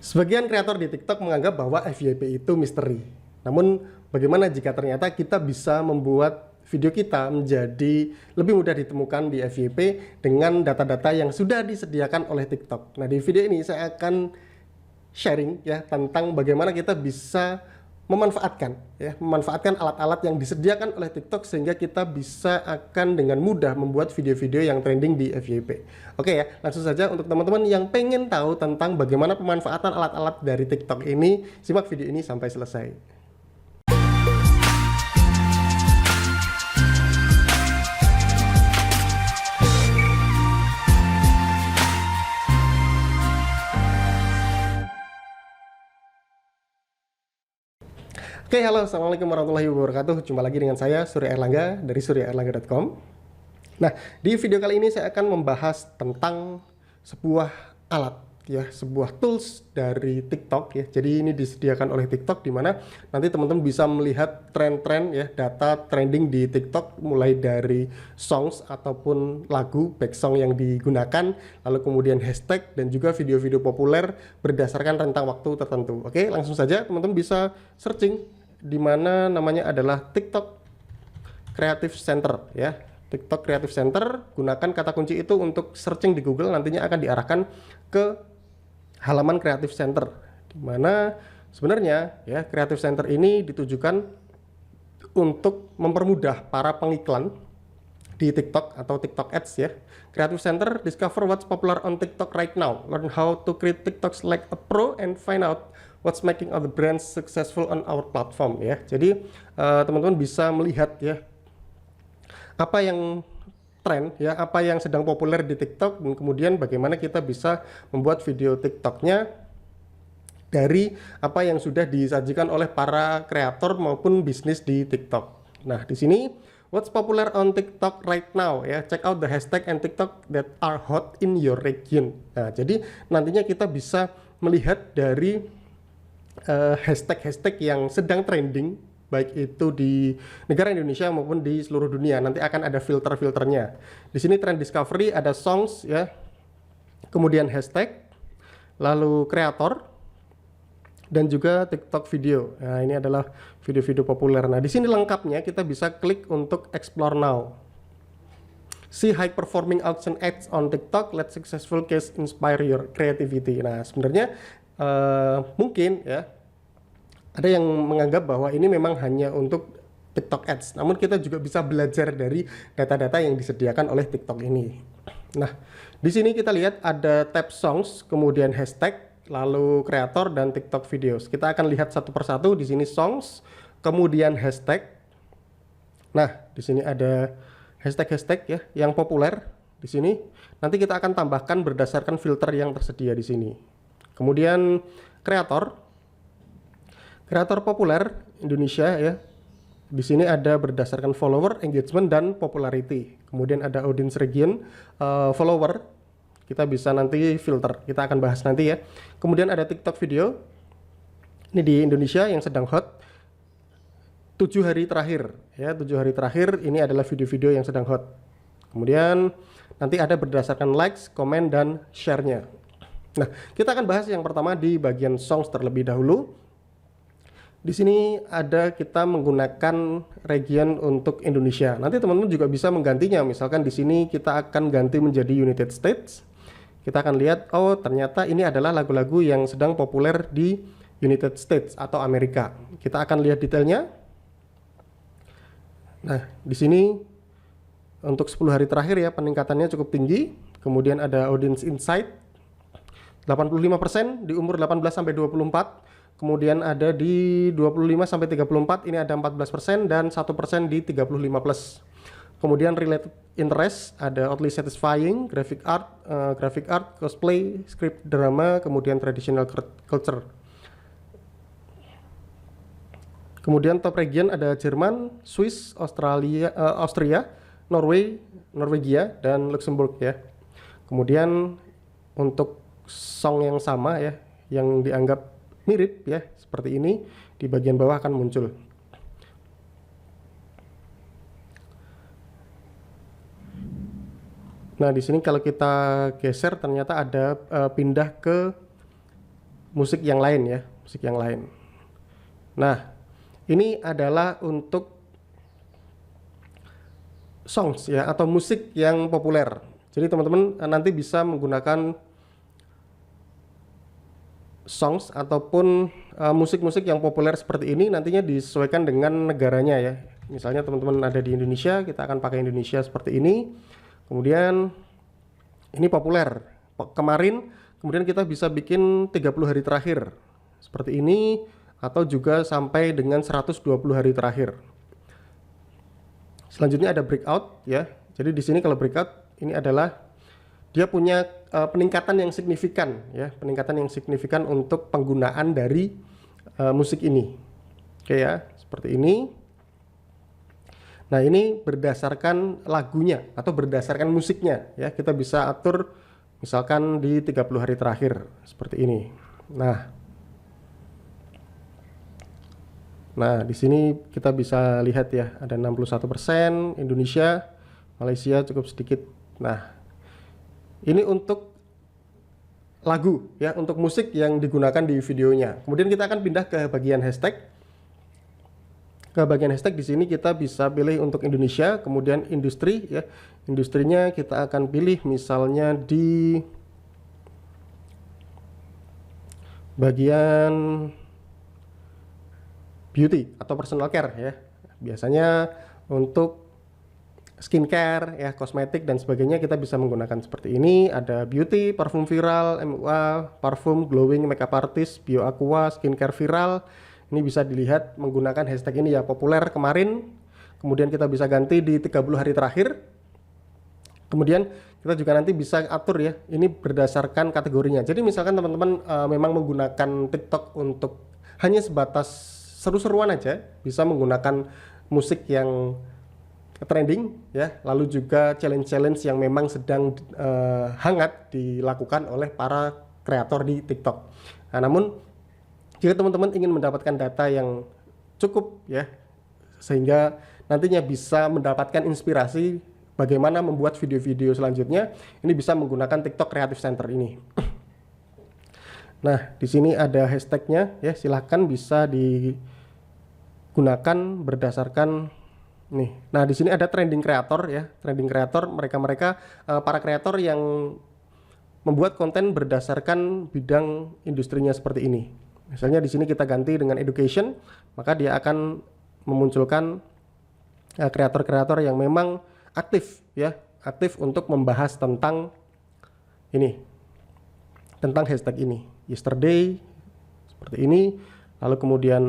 Sebagian kreator di TikTok menganggap bahwa FYP itu misteri. Namun, bagaimana jika ternyata kita bisa membuat video kita menjadi lebih mudah ditemukan di FYP dengan data-data yang sudah disediakan oleh TikTok. Nah, di video ini saya akan sharing ya tentang bagaimana kita bisa memanfaatkan alat-alat yang disediakan oleh TikTok sehingga kita bisa akan dengan mudah membuat video-video yang trending di FYP. Oke ya, langsung saja untuk teman-teman yang pengen tahu tentang bagaimana pemanfaatan alat-alat dari TikTok ini, simak video ini sampai selesai. Oke, halo, assalamualaikum warahmatullahi wabarakatuh. Jumpa lagi dengan saya, Surya Erlangga dari suryaerlangga.com. Nah, di video kali ini saya akan membahas tentang sebuah alat, ya, sebuah tools dari TikTok, ya. Jadi ini disediakan oleh TikTok, di mana nanti teman-teman bisa melihat tren-tren, ya, data trending di TikTok, mulai dari songs ataupun lagu, back song yang digunakan, lalu kemudian hashtag dan juga video-video populer berdasarkan rentang waktu tertentu. Oke, langsung saja teman-teman bisa searching, di mana namanya adalah TikTok Creative Center, ya. TikTok Creative Center, gunakan kata kunci itu untuk searching di Google, nantinya akan diarahkan ke halaman Creative Center, di mana sebenarnya ya Creative Center ini ditujukan untuk mempermudah para pengiklan di TikTok atau TikTok Ads, ya. Creative Center, discover what's popular on TikTok right now, learn how to create TikToks like a pro, and find out what's making other brands successful on our platform, ya. Jadi teman-teman bisa melihat ya apa yang tren, ya, apa yang sedang populer di TikTok, dan kemudian bagaimana kita bisa membuat video TikToknya dari apa yang sudah disajikan oleh para kreator maupun bisnis di TikTok. Nah, di sini what's popular on TikTok right now, ya, check out the hashtag and TikTok that are hot in your region. Nah, jadi nantinya kita bisa melihat dari hashtag-hashtag yang sedang trending, baik itu di negara Indonesia maupun di seluruh dunia. Nanti akan ada filter-filternya. Di sini trend discovery, ada songs, ya, kemudian hashtag, lalu kreator, dan juga TikTok video. Nah, ini adalah video-video populer. Nah, di sini lengkapnya kita bisa klik untuk explore now. See high performing auction ads on TikTok, let successful case inspire your creativity. Nah, sebenarnya mungkin ya ada yang menganggap bahwa ini memang hanya untuk TikTok Ads, namun kita juga bisa belajar dari data-data yang disediakan oleh TikTok ini. Nah, di sini kita lihat ada tab songs, kemudian hashtag, lalu kreator, dan TikTok videos. Kita akan lihat satu persatu. Di sini songs, kemudian hashtag. Nah, di sini ada hashtag-hashtag ya yang populer. Di sini nanti kita akan tambahkan berdasarkan filter yang tersedia di sini. Kemudian kreator populer Indonesia, ya. Di sini ada berdasarkan follower, engagement, dan popularity. Kemudian ada audience region, follower. Kita bisa nanti filter. Kita akan bahas nanti, ya. Kemudian ada TikTok video. Ini di Indonesia yang sedang hot. 7 hari terakhir, ya. 7 hari terakhir ini adalah video-video yang sedang hot. Kemudian nanti ada berdasarkan likes, komen, dan share-nya. Nah, kita akan bahas yang pertama di bagian songs terlebih dahulu. Di sini ada kita menggunakan region untuk Indonesia. Nanti teman-teman juga bisa menggantinya. Misalkan di sini kita akan ganti menjadi United States. Kita akan lihat, oh ternyata ini adalah lagu-lagu yang sedang populer di United States atau Amerika. Kita akan lihat detailnya. Nah, di sini untuk 10 hari terakhir ya peningkatannya cukup tinggi. Kemudian ada audience insight. 85% di umur 18 sampai 24. Kemudian ada di 25 sampai 34 ini ada 14% dan 1% di 35 plus. Kemudian related interest ada oddly satisfying, graphic art, cosplay, script drama, kemudian traditional culture. Kemudian top region ada Jerman, Swiss, Austria, Norwegia, dan Luxembourg, ya. Kemudian untuk song yang sama ya, yang dianggap mirip ya, seperti ini di bagian bawah akan muncul. Nah, di sini kalau kita geser ternyata ada pindah ke musik yang lain ya, musik yang lain. Nah, ini adalah untuk songs ya, atau musik yang populer. Jadi teman-teman nanti bisa menggunakan songs ataupun musik-musik yang populer seperti ini, nantinya disesuaikan dengan negaranya ya. Misalnya teman-teman ada di Indonesia, kita akan pakai Indonesia seperti ini. Kemudian ini populer kemarin, kemudian kita bisa bikin 30 hari terakhir seperti ini, atau juga sampai dengan 120 hari terakhir. Selanjutnya ada breakout ya. Jadi di sini kalau breakout ini adalah dia punya peningkatan yang signifikan ya, peningkatan yang signifikan untuk penggunaan dari musik ini. Oke ya, seperti ini. Nah, ini berdasarkan lagunya atau berdasarkan musiknya ya. Kita bisa atur misalkan di 30 hari terakhir seperti ini. Nah, di sini kita bisa lihat ya, ada 61%, Indonesia, Malaysia cukup sedikit. Nah, ini untuk lagu ya, untuk musik yang digunakan di videonya. Kemudian kita akan pindah ke bagian hashtag. Ke bagian hashtag di sini kita bisa pilih untuk Indonesia, kemudian industri ya. Industrinya kita akan pilih misalnya di bagian beauty atau personal care ya. Biasanya untuk skincare ya, kosmetik dan sebagainya kita bisa menggunakan seperti ini. Ada beauty, parfum viral, MUA, parfum, glowing, makeup artist, bio aqua, skincare viral. Ini bisa dilihat menggunakan hashtag ini ya, populer kemarin. Kemudian kita bisa ganti di 30 hari terakhir. Kemudian kita juga nanti bisa atur ya, ini berdasarkan kategorinya. Jadi misalkan teman-teman memang menggunakan TikTok untuk hanya sebatas seru-seruan aja, bisa menggunakan musik yang trending ya, lalu juga challenge-challenge yang memang sedang hangat dilakukan oleh para kreator di TikTok. Nah, namun jika teman-teman ingin mendapatkan data yang cukup ya, sehingga nantinya bisa mendapatkan inspirasi bagaimana membuat video-video selanjutnya, ini bisa menggunakan TikTok Creative Center ini. Nah, di sini ada hashtagnya ya, silahkan bisa digunakan berdasarkan nih. Nah, di sini ada trending creator ya, trending creator, mereka para kreator yang membuat konten berdasarkan bidang industrinya seperti ini. Misalnya di sini kita ganti dengan education, maka dia akan memunculkan kreator-kreator yang memang aktif ya, aktif untuk membahas tentang ini, tentang hashtag ini. Yesterday seperti ini. Lalu kemudian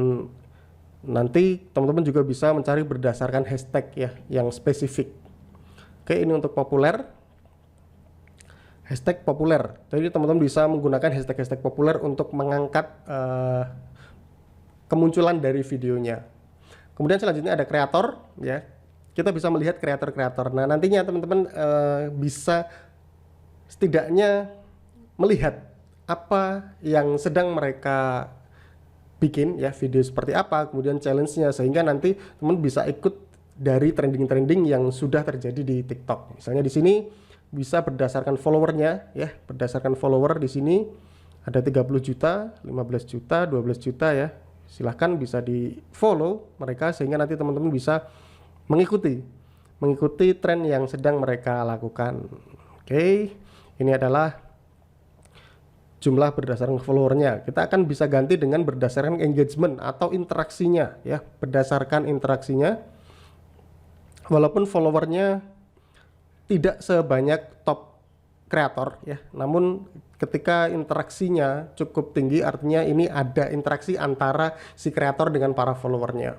nanti teman-teman juga bisa mencari berdasarkan hashtag ya, yang spesifik. Oke, ini untuk populer. Hashtag populer. Jadi teman-teman bisa menggunakan hashtag-hashtag populer untuk mengangkat kemunculan dari videonya. Kemudian selanjutnya ada kreator ya. Kita bisa melihat kreator-kreator. Nah, nantinya teman-teman bisa setidaknya melihat apa yang sedang mereka bikin ya, video seperti apa, kemudian challenge-nya, sehingga nanti teman bisa ikut dari trending-trending yang sudah terjadi di TikTok. Misalnya di sini bisa berdasarkan followernya ya, berdasarkan follower di sini ada 30 juta, 15 juta, 12 juta ya. Silahkan bisa di follow mereka sehingga nanti teman-teman bisa mengikuti tren yang sedang mereka lakukan. Oke, ini adalah jumlah berdasarkan followernya. Kita akan bisa ganti dengan berdasarkan engagement atau interaksinya ya, berdasarkan interaksinya. Walaupun followernya tidak sebanyak top kreator ya, namun ketika interaksinya cukup tinggi, artinya ini ada interaksi antara si kreator dengan para followernya.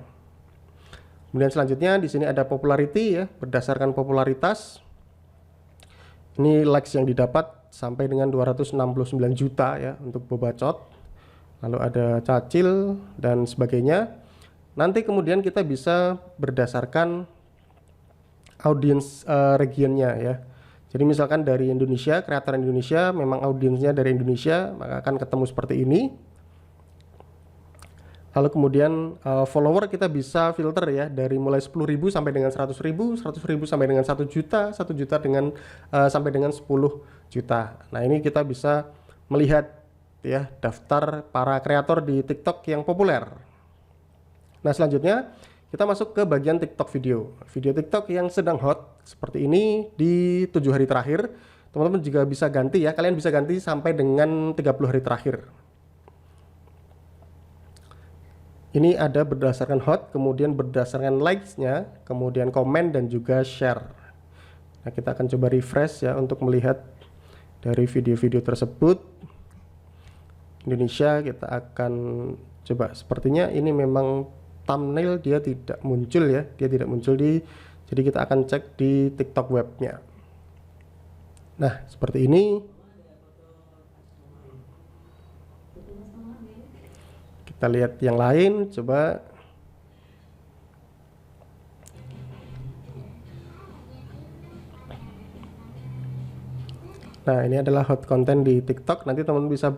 Kemudian selanjutnya di sini ada popularity ya, berdasarkan popularitas. Ini likes yang didapat sampai dengan 269 juta ya untuk Bobacot. Lalu ada Cacil dan sebagainya. Nanti kemudian kita bisa berdasarkan audiens regionnya ya. Jadi misalkan dari Indonesia, kreator Indonesia, memang audiensnya dari Indonesia, maka akan ketemu seperti ini. Lalu kemudian follower kita bisa filter ya, dari mulai 10.000 sampai dengan 100.000, 100.000 sampai dengan 1 juta, 1 juta dengan sampai dengan 10 juta. Nah, ini kita bisa melihat ya daftar para kreator di TikTok yang populer. Nah, selanjutnya kita masuk ke bagian TikTok video. Video TikTok yang sedang hot seperti ini di 7 hari terakhir. Teman-teman juga bisa ganti ya, kalian bisa ganti sampai dengan 30 hari terakhir. Ini ada berdasarkan hot, kemudian berdasarkan likes-nya, kemudian komen dan juga share. Nah, kita akan coba refresh ya untuk melihat dari video-video tersebut. Indonesia kita akan coba, sepertinya ini memang thumbnail dia tidak muncul ya, dia tidak muncul jadi kita akan cek di TikTok webnya. Nah, seperti ini. Kita lihat yang lain, coba. Nah, ini adalah hot content di TikTok. Nanti teman-teman bisa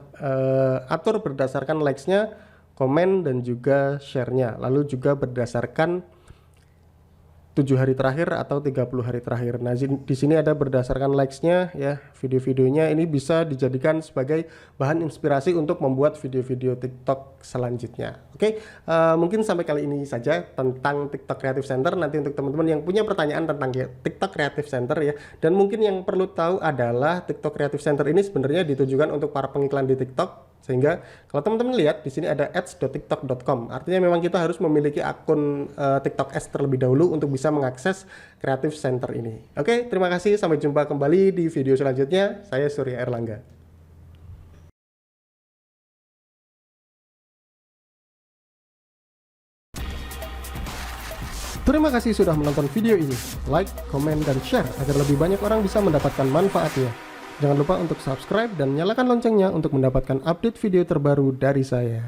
atur berdasarkan likes-nya, komen, dan juga share-nya. Lalu juga berdasarkan 7 hari terakhir atau 30 hari terakhir. Nah, di sini ada berdasarkan likes-nya ya, video-videonya ini bisa dijadikan sebagai bahan inspirasi untuk membuat video-video TikTok selanjutnya. Oke, mungkin sampai kali ini saja tentang TikTok Creative Center. Nanti untuk teman-teman yang punya pertanyaan tentang TikTok Creative Center ya, dan mungkin yang perlu tahu adalah TikTok Creative Center ini sebenarnya ditujukan untuk para pengiklan di TikTok. Sehingga kalau teman-teman lihat di sini ada ads.tiktok.com, artinya memang kita harus memiliki akun TikTok Ads terlebih dahulu untuk bisa mengakses Creative Center ini. Oke, terima kasih, sampai jumpa kembali di video selanjutnya. Saya Surya Erlangga. Terima kasih sudah menonton video ini. Like, komen, dan share agar lebih banyak orang bisa mendapatkan manfaatnya. Jangan lupa untuk subscribe dan nyalakan loncengnya untuk mendapatkan update video terbaru dari saya.